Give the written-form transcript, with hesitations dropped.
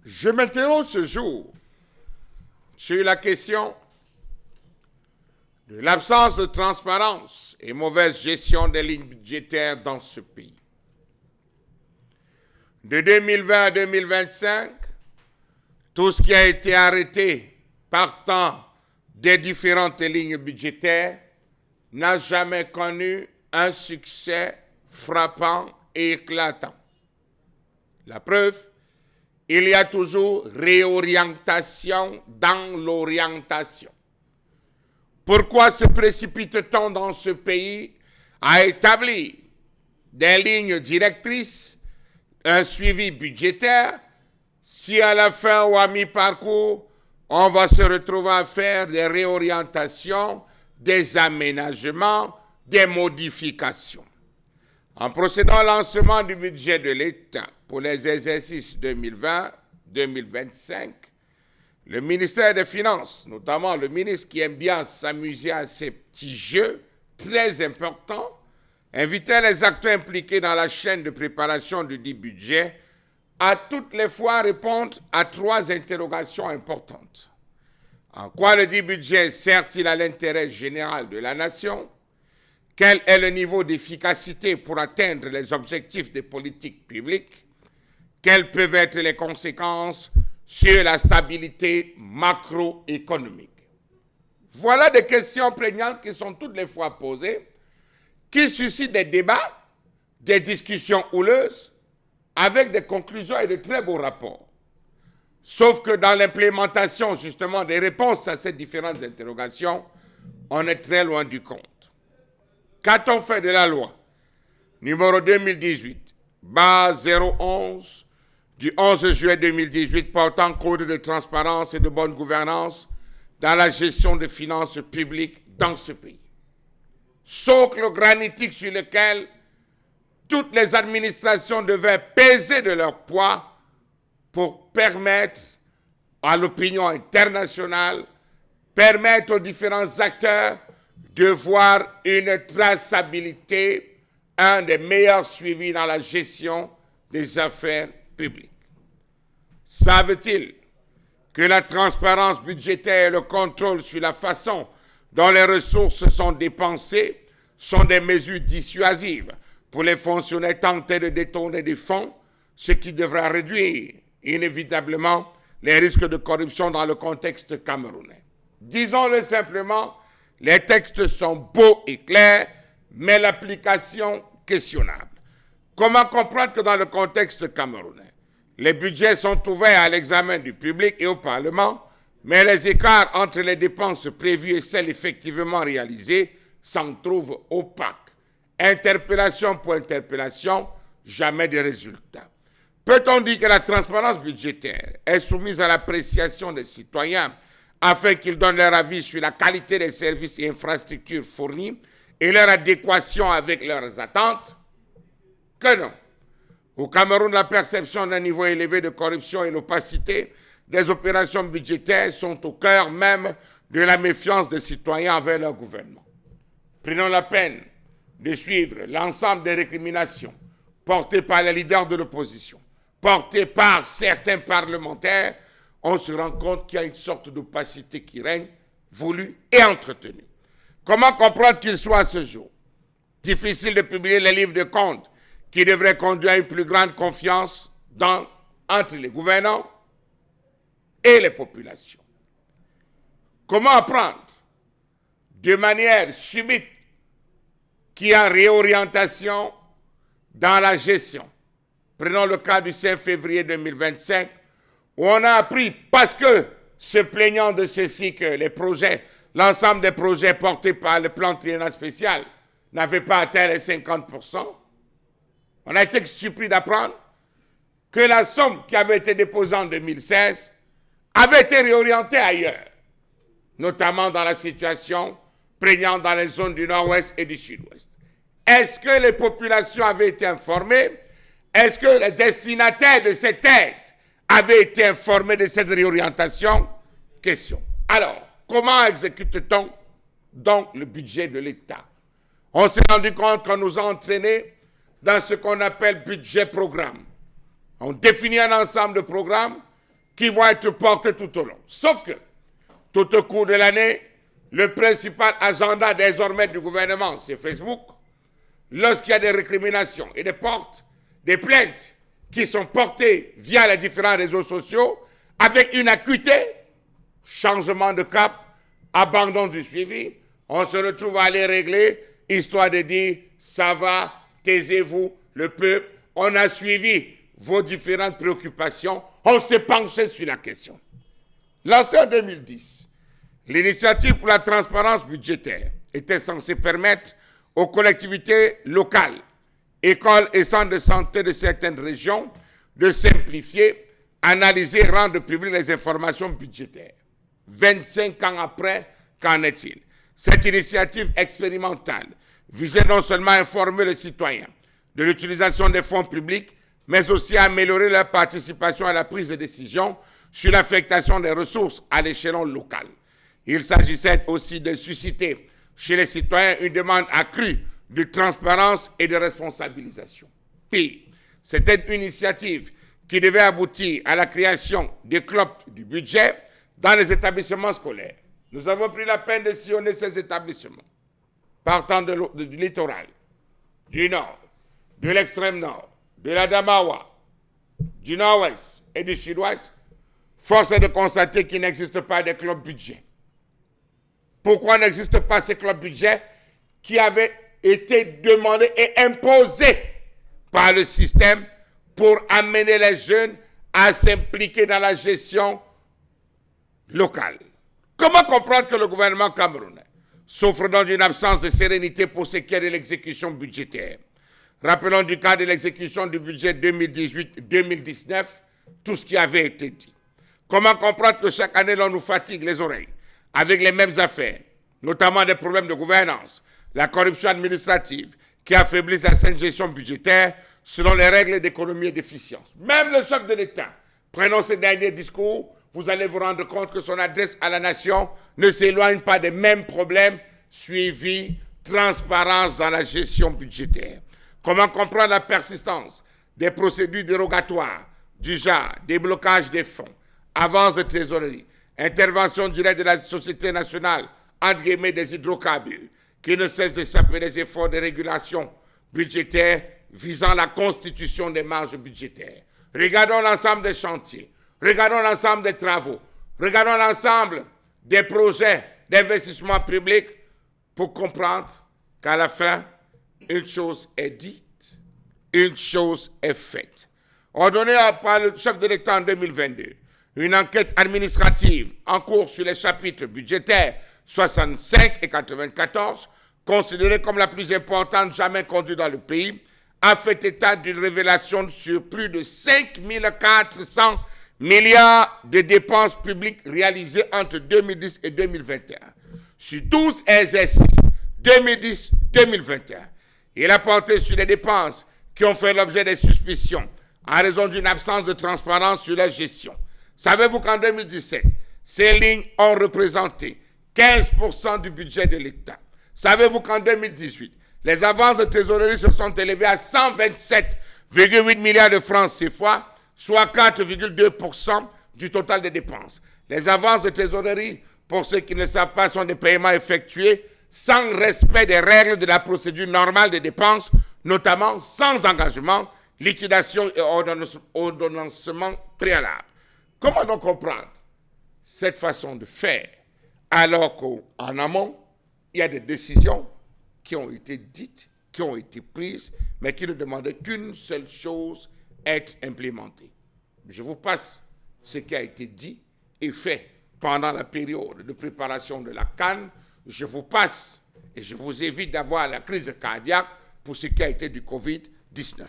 Je m'interroge ce jour sur la question de l'absence de transparence et mauvaise gestion des lignes budgétaires dans ce pays. De 2020 à 2025, tout ce qui a été arrêté partant des différentes lignes budgétaires n'a jamais connu un succès frappant et éclatant. La preuve, il y a toujours réorientation dans l'orientation. Pourquoi se précipite-t-on dans ce pays à établir des lignes directrices, un suivi budgétaire, si à la fin ou à mi-parcours, on va se retrouver à faire des réorientations, des aménagements, des modifications? En procédant au lancement du budget de l'État pour les exercices 2020-2025, le ministère des Finances, notamment le ministre qui aime bien s'amuser à ces petits jeux très importants, invitait les acteurs impliqués dans la chaîne de préparation du dit budget à toutes les fois répondre à 3 interrogations importantes. En quoi le dit budget sert-il à l'intérêt général de la nation? Quel est le niveau d'efficacité pour atteindre les objectifs des politiques publiques? Quelles peuvent être les conséquences sur la stabilité macroéconomique? Voilà des questions prégnantes qui sont toutes les fois posées, qui suscitent des débats, des discussions houleuses, avec des conclusions et de très beaux rapports. Sauf que dans l'implémentation justement des réponses à ces différentes interrogations, on est très loin du compte. Qu'a-t-on fait de la loi numéro 2018-011 du 11 juillet 2018 portant code de transparence et de bonne gouvernance dans la gestion des finances publiques dans ce pays? Socle granitique sur lequel toutes les administrations devaient peser de leur poids pour permettre à l'opinion internationale, permettre aux différents acteurs de voir une traçabilité, un des meilleurs suivis dans la gestion des affaires publiques. Savent-ils que la transparence budgétaire et le contrôle sur la façon dont les ressources sont dépensées sont des mesures dissuasives pour les fonctionnaires tentés de détourner des fonds, ce qui devra réduire inévitablement les risques de corruption dans le contexte camerounais? Disons-le simplement, les textes sont beaux et clairs, mais l'application questionnable. Comment comprendre que dans le contexte camerounais, les budgets sont ouverts à l'examen du public et au Parlement, mais les écarts entre les dépenses prévues et celles effectivement réalisées s'en trouvent opaques? Interpellation pour interpellation, jamais de résultats. Peut-on dire que la transparence budgétaire est soumise à l'appréciation des citoyens afin qu'ils donnent leur avis sur la qualité des services et infrastructures fournis et leur adéquation avec leurs attentes? Que non. Au Cameroun, la perception d'un niveau élevé de corruption et l'opacité des opérations budgétaires sont au cœur même de la méfiance des citoyens envers leur gouvernement. Prenons la peine de suivre l'ensemble des récriminations portées par les leaders de l'opposition, portées par certains parlementaires. On se rend compte qu'il y a une sorte d'opacité qui règne, voulue et entretenue. Comment comprendre qu'il soit à ce jour difficile de publier les livres de comptes qui devraient conduire à une plus grande confiance entre les gouvernants et les populations? Comment apprendre de manière subite qu'il y a réorientation dans la gestion? Prenons le cas du 5 février 2025, où on a appris, parce que se plaignant de ceci, que l'ensemble des projets portés par le plan triennal spécial n'avaient pas atteint les 50%, on a été surpris d'apprendre que la somme qui avait été déposée en 2016 avait été réorientée ailleurs, notamment dans la situation prégnante dans les zones du nord-ouest et du sud-ouest. Est-ce que les populations avaient été informées? Est-ce que les destinataires de cette aide avaient été informés de cette réorientation? Question. Alors, comment exécute-t-on donc le budget de l'État? On s'est rendu compte qu'on nous a entraînés dans ce qu'on appelle budget-programme. On définit un ensemble de programmes qui vont être portés tout au long. Sauf que, tout au cours de l'année, le principal agenda désormais du gouvernement, c'est Facebook. Lorsqu'il y a des récriminations et des plaintes qui sont portées via les différents réseaux sociaux, avec une acuité, changement de cap, abandon du suivi, on se retrouve à aller régler, histoire de dire, ça va, taisez-vous, le peuple, on a suivi vos différentes préoccupations, on s'est penché sur la question. Lancée en 2010, l'initiative pour la transparence budgétaire était censée permettre aux collectivités locales, écoles et centres de santé de certaines régions de simplifier, analyser et rendre publiques les informations budgétaires. 25 ans après, qu'en est-il? Cette initiative expérimentale visait non seulement à informer les citoyens de l'utilisation des fonds publics, mais aussi à améliorer leur participation à la prise de décision sur l'affectation des ressources à l'échelon local. Il s'agissait aussi de susciter chez les citoyens une demande accrue de transparence et de responsabilisation. Puis, c'était une initiative qui devait aboutir à la création des clubs du budget dans les établissements scolaires. Nous avons pris la peine de sillonner ces établissements, partant du littoral, du nord, de l'extrême nord, de l'Adamawa, du nord-ouest et du sud-ouest. Force est de constater qu'il n'existe pas de club budget. Pourquoi n'existent pas ces clubs budget qui avaient été demandés et imposés par le système pour amener les jeunes à s'impliquer dans la gestion locale? Comment comprendre que le gouvernement camerounais souffre donc d'une absence de sérénité pour ce qui est de l'exécution budgétaire? Rappelons du cas de l'exécution du budget 2018-2019, tout ce qui avait été dit. Comment comprendre que chaque année l'on nous fatigue les oreilles avec les mêmes affaires, notamment des problèmes de gouvernance, la corruption administrative qui affaiblissent la saine gestion budgétaire selon les règles d'économie et d'efficience? Même le chef de l'État, prenons ces derniers discours, vous allez vous rendre compte que son adresse à la nation ne s'éloigne pas des mêmes problèmes, suivi, transparence dans la gestion budgétaire. Comment comprendre la persistance des procédures dérogatoires du genre déblocage des fonds, avance de trésorerie, intervention directe de la Société nationale, entre guillemets, des hydrocarbures, qui ne cesse de saper les efforts de régulation budgétaire visant la constitution des marges budgétaires? Regardons l'ensemble des chantiers, regardons l'ensemble des travaux, regardons l'ensemble des projets d'investissement public pour comprendre qu'à la fin, une chose est dite, une chose est faite. Ordonné par le chef de l'État en 2022, une enquête administrative en cours sur les chapitres budgétaires 65 et 94, considérée comme la plus importante jamais conduite dans le pays, a fait état d'une révélation sur plus de 5 400 milliards de dépenses publiques réalisées entre 2010 et 2021. Sur 12 exercices 2010-2021, il a porté sur les dépenses qui ont fait l'objet des suspicions en raison d'une absence de transparence sur la gestion. Savez-vous qu'en 2017, ces lignes ont représenté 15% du budget de l'État? Savez-vous qu'en 2018, les avances de trésorerie se sont élevées à 127,8 milliards de francs CFA, soit 4,2% du total des dépenses. Les avances de trésorerie, pour ceux qui ne savent pas, sont des paiements effectués sans respect des règles de la procédure normale des dépenses, notamment sans engagement, liquidation et ordonnancement préalable. Comment donc comprendre cette façon de faire alors qu'en amont, il y a des décisions qui ont été dites, qui ont été prises, mais qui ne demandaient qu'une seule chose, être implémentée? Je vous passe ce qui a été dit et fait pendant la période de préparation de la CAN. Je vous passe et je vous évite d'avoir la crise cardiaque pour ce qui a été du Covid-19.